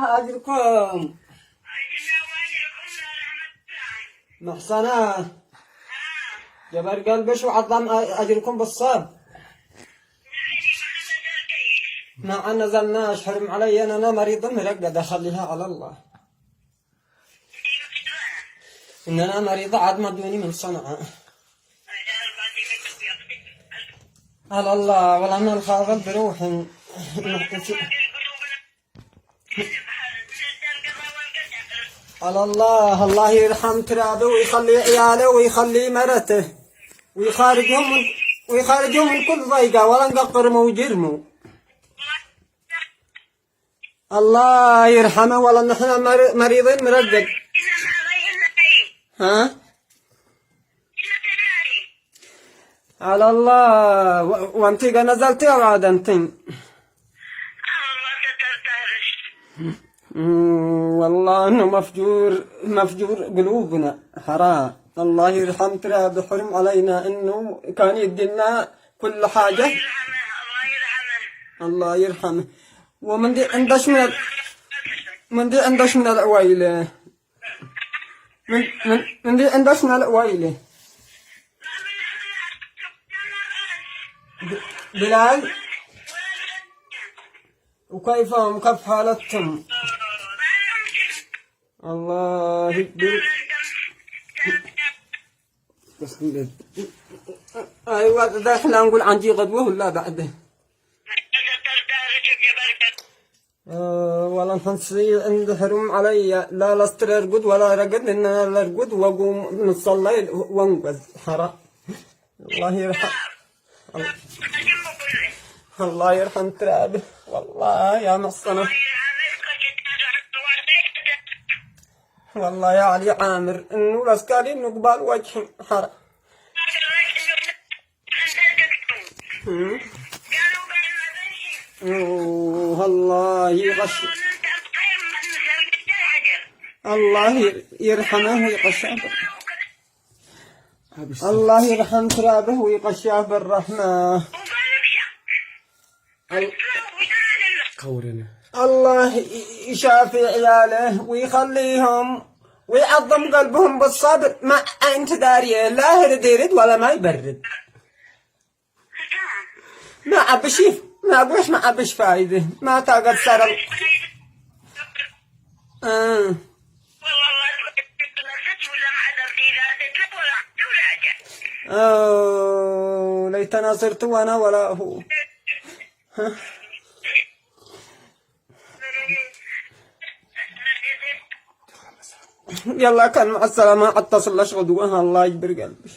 أجركم محسنة جبر قلبش وعظم أجركم بالصاب ما نزلناش حرم علي أنا مريض مرقد أخليها على الله إن أنا مريضة عاد ما دوني من صنعاء على الله والله أنا الخاضل بروحي على الله. الله يرحم ترابه ويخلي عياله ويخلي مرته ويخارجهم من كل ضيقة ولا نقرموا وجرموا. الله يرحمه والله نحن مريضين مرقد. ها على الله. وانت نزلتي او عاد انت؟ والله انه مفجور قلوبنا حرام. الله يرحم ترى بحرم علينا انه كان يدينا كل حاجه. الله يرحمه. ومن دي عندش من العويله من دي عندش من العويله بلال. وكيفهم كيف حالتهم؟ الله يكبر. ايوه ده احنا نقول عن جي غدوه ولا بعده؟ والله نحسي عند حرم علي لا استر ارقد ولا رقد ان انا ارقد واقوم نصلي وانقذ حرام. الله يرحم. الله يرحم ترابه والله يا محصنة. والله يا علي عامر انه الاسكالين نقبال وجه حرام. الله يغش. الله يرحمه ويقشاه. الله يرحم ترابه ويقشاه بالرحمة. الله يشافي عياله ويخليهم ويعظم قلبهم بالصبر. ما انت داري لا يرد ولا ما يبرد. ما عبشي ما أقولش ما عبش فايدة ما تقدر سر. ليتنا صرت وانا ولا هو. يلا كان مع السلامة. اتصل لش غدوها. الله يجبر قلبي.